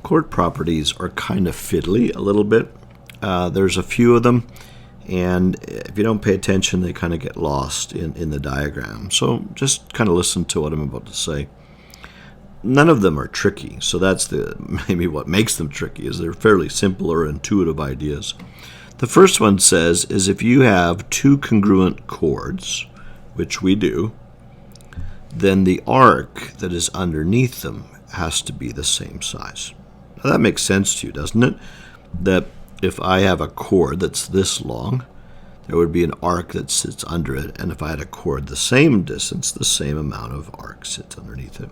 Chord properties are kind of fiddly a little bit. There's a few of them, and if you don't pay attention, they kind of get lost in the diagram. So just kind of listen to what I'm about to say. None of them are tricky, so that's maybe what makes them tricky, is they're fairly simple or intuitive ideas. The first one says is if you have two congruent chords, which we do, then the arc that is underneath them has to be the same size. Now that makes sense to you, doesn't it? That if I have a chord that's this long, there would be an arc that sits under it, and if I had a chord the same distance, the same amount of arc sits underneath it.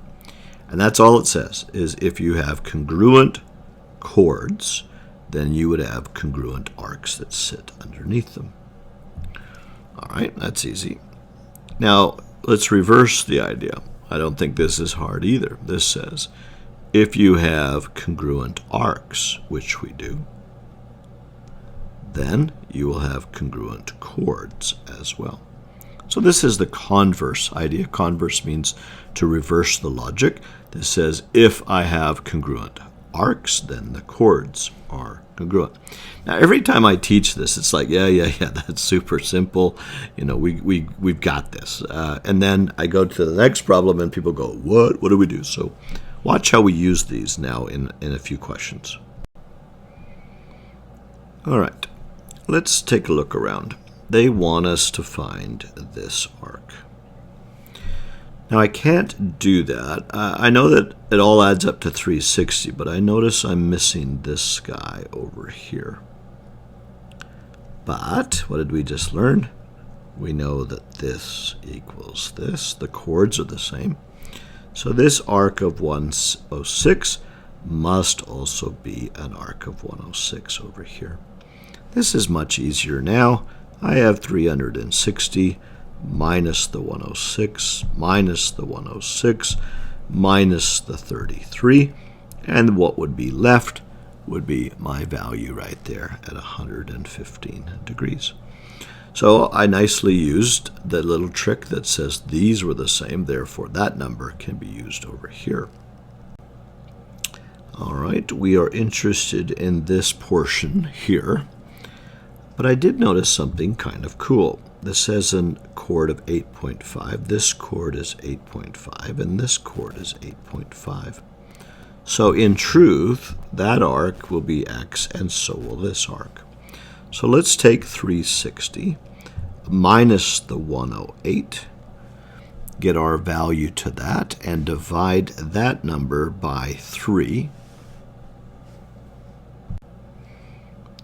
And that's all it says, is if you have congruent chords, then you would have congruent arcs that sit underneath them. All right, that's easy. Now, let's reverse the idea. I don't think this is hard either. This says, if you have congruent arcs, which we do, then you will have congruent chords as well. So this is the converse idea. Converse means to reverse the logic. This says, if I have congruent arcs, then the chords are congruent. Now, every time I teach this, it's like, yeah, that's super simple. You know, we've got this. And then I go to the next problem, and people go, what? What do we do? So watch how we use these now in a few questions. All right, let's take a look around. They want us to find this arc. Now, I can't do that. I know that it all adds up to 360, but I notice I'm missing this guy over here. But what did we just learn? We know that this equals this. The chords are the same. So this arc of 106 must also be an arc of 106 over here. This is much easier now. I have 360 minus the 106, minus the 106, minus the 33, and what would be left would be my value right there at 115 degrees. So I nicely used the little trick that says these were the same, therefore that number can be used over here. All right, we are interested in this portion here. But I did notice something kind of cool. This says a chord of 8.5. This chord is 8.5, and this chord is 8.5. So in truth, that arc will be x, and so will this arc. So let's take 360 minus the 108, get our value to that, and divide that number by 3.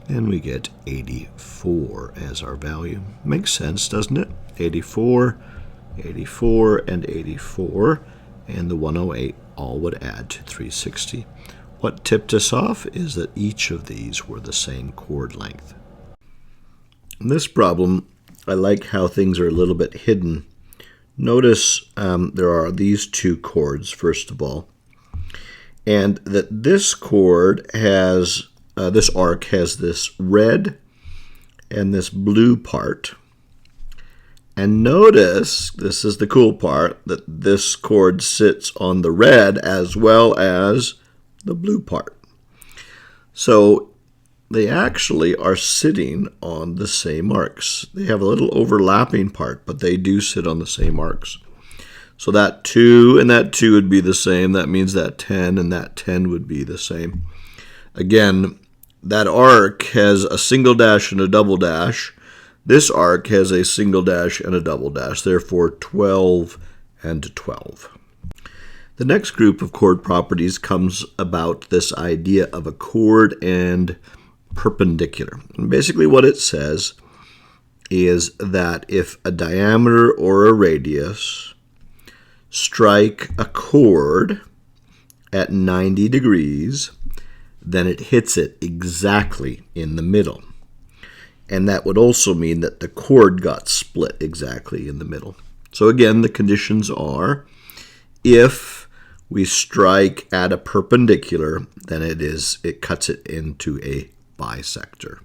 And we get 84 as our value. Makes sense, doesn't it? 84, 84, and 84, and the 108 all would add to 360. What tipped us off is that each of these were the same chord length. In this problem, I like how things are a little bit hidden. Notice there are these two chords, first of all, and that this chord has this arc has this red and this blue part. And notice, this is the cool part, that this chord sits on the red as well as the blue part. So they actually are sitting on the same arcs. They have a little overlapping part, but they do sit on the same arcs. So that 2 and that 2 would be the same. That means that 10 and that 10 would be the same. Again, that arc has a single dash and a double dash. This arc has a single dash and a double dash, therefore 12 and 12. The next group of chord properties comes about this idea of a chord and perpendicular. And basically what it says is that if a diameter or a radius strike a chord at 90 degrees, then it hits it exactly in the middle. And that would also mean that the chord got split exactly in the middle. So again, the conditions are, if we strike at a perpendicular, then it cuts it into a bisector.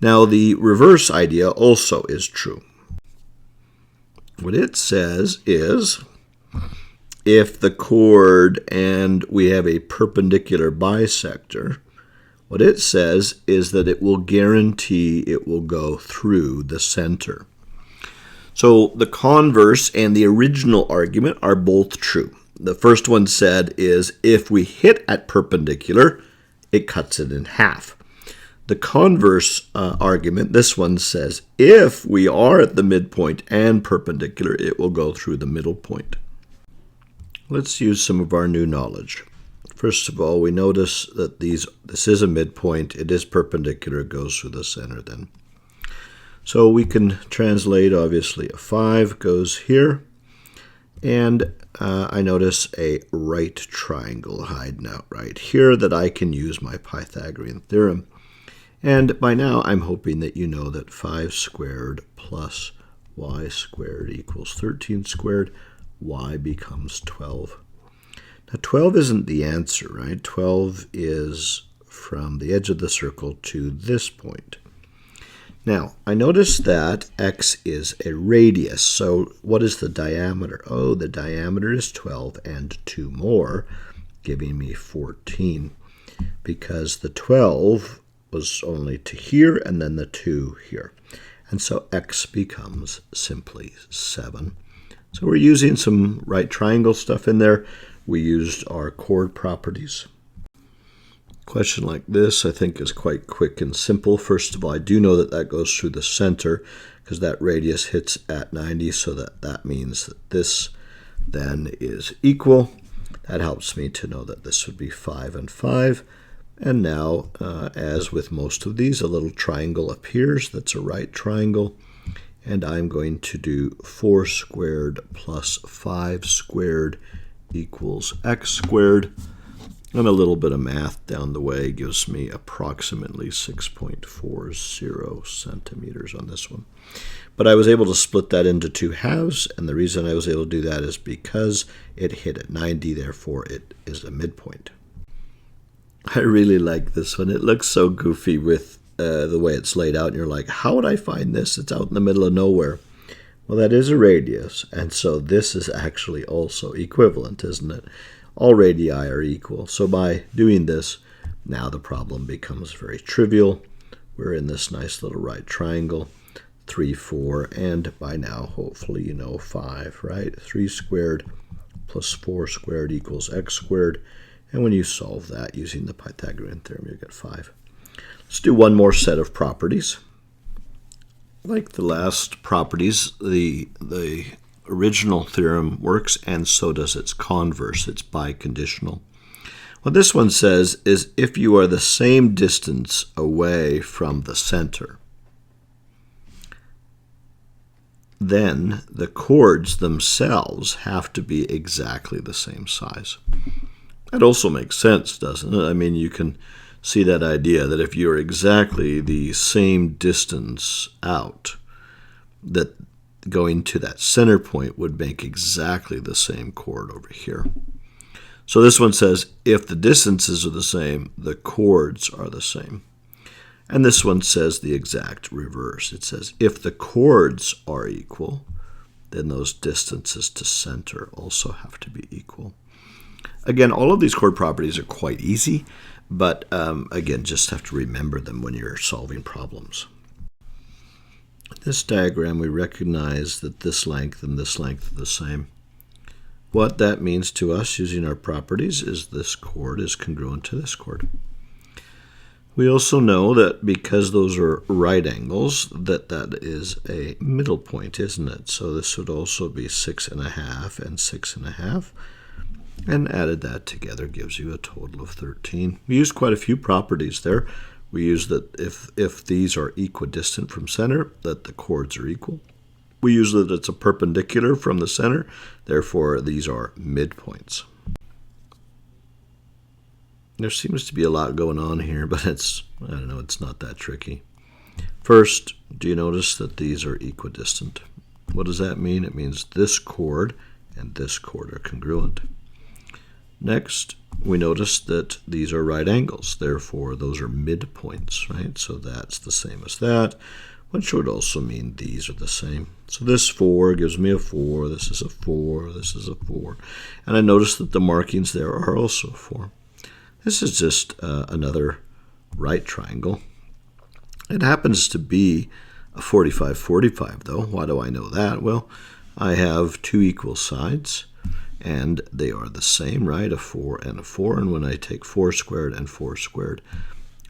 Now the reverse idea also is true. What it says is, if the chord and we have a perpendicular bisector, what it says is that it will guarantee it will go through the center. So the converse and the original argument are both true. The first one said is if we hit at perpendicular, it cuts it in half. The converse argument, this one says if we are at the midpoint and perpendicular, it will go through the middle point. Let's use some of our new knowledge. First of all, we notice that this is a midpoint. It is perpendicular. It goes through the center then. So we can translate, obviously, a 5 goes here. And I notice a right triangle hiding out right here that I can use my Pythagorean theorem. And by now, I'm hoping that you know that 5 squared plus y squared equals 13 squared. Y becomes 12. Now, 12 isn't the answer, right? 12 is from the edge of the circle to this point. Now, I notice that x is a radius. So what is the diameter? Oh, the diameter is 12 and 2 more, giving me 14, because the 12 was only to here and then the 2 here. And so x becomes simply 7. So we're using some right triangle stuff in there. We used our chord properties. A question like this I think is quite quick and simple. First of all, I do know that that goes through the center because that radius hits at 90, so that means that this then is equal. That helps me to know that this would be 5 and 5. And now, as with most of these, a little triangle appears. That's a right triangle. And I'm going to do 4 squared plus 5 squared equals x squared. And a little bit of math down the way gives me approximately 6.40 centimeters on this one. But I was able to split that into 2 halves, and the reason I was able to do that is because it hit at 90, therefore it is a midpoint. I really like this one. It looks so goofy with the way it's laid out, and you're like, how would I find this? It's out in the middle of nowhere. Well, that is a radius, and so this is actually also equivalent, isn't it? All radii are equal. So by doing this, now the problem becomes very trivial. We're in this nice little right triangle, 3, 4, and by now, hopefully, you know 5, right? 3 squared plus 4 squared equals x squared. And when you solve that using the Pythagorean theorem, you get 5. Let's do one more set of properties. Like the last properties, the original theorem works, and so does its converse. It's biconditional. What this one says is if you are the same distance away from the center, then the chords themselves have to be exactly the same size. That also makes sense, doesn't it? I mean, you can see that idea that if you're exactly the same distance out, that going to that center point would make exactly the same chord over here. So this one says if the distances are the same, the chords are the same. And this one says the exact reverse. It says if the chords are equal, then those distances to center also have to be equal. Again, all of these chord properties are quite easy, but again, just have to remember them when you're solving problems. In this diagram, we recognize that this length and this length are the same. What that means to us using our properties is this chord is congruent to this chord. We also know that because those are right angles, that is a middle point, isn't it? So this would also be 6.5 and 6.5. And added that together gives you a total of 13. We used quite a few properties there. We use that if these are equidistant from center, that the chords are equal. We use that it's a perpendicular from the center, therefore these are midpoints. There seems to be a lot going on here, but it's not that tricky. First, do you notice that these are equidistant? What does that mean? It means this chord and this chord are congruent. Next, we notice that these are right angles, therefore those are midpoints, right? So that's the same as that. which would also mean these are the same. So this 4 gives me a 4, this is a 4, this is a 4. And I notice that the markings there are also 4. This is just another right triangle. It happens to be a 45-45, though. Why do I know that? Well, I have two equal sides, and they are the same, right? A 4 and a 4. And when I take 4 squared and 4 squared,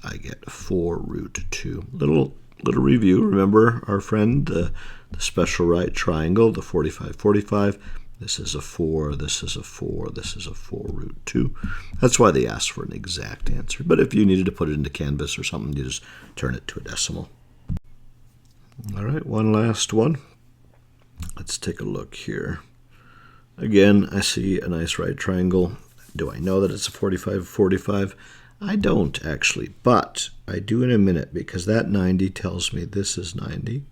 I get 4 root 2. Little review. Remember our friend, the special right triangle, the 45-45. This is a 4, this is a 4, this is a 4 root 2. That's why they asked for an exact answer. But if you needed to put it into Canvas or something, you just turn it to a decimal. All right, one last one. Let's take a look here. Again, I see a nice right triangle. Do I know that it's a 45-45? I don't, actually, but I do in a minute, because that 90 tells me this is 90.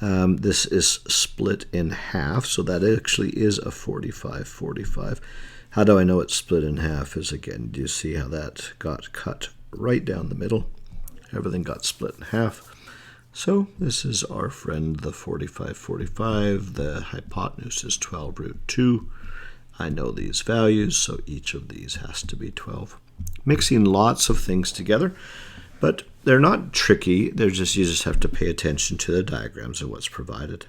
This is split in half, so that actually is a 45-45. How do I know it's split in half? Is, again, do you see how that got cut right down the middle? Everything got split in half. So this is our friend, the 45-45. The hypotenuse is 12 root 2. I know these values, so each of these has to be 12. Mixing lots of things together, but they're not tricky. They're just, you just have to pay attention to the diagrams of what's provided.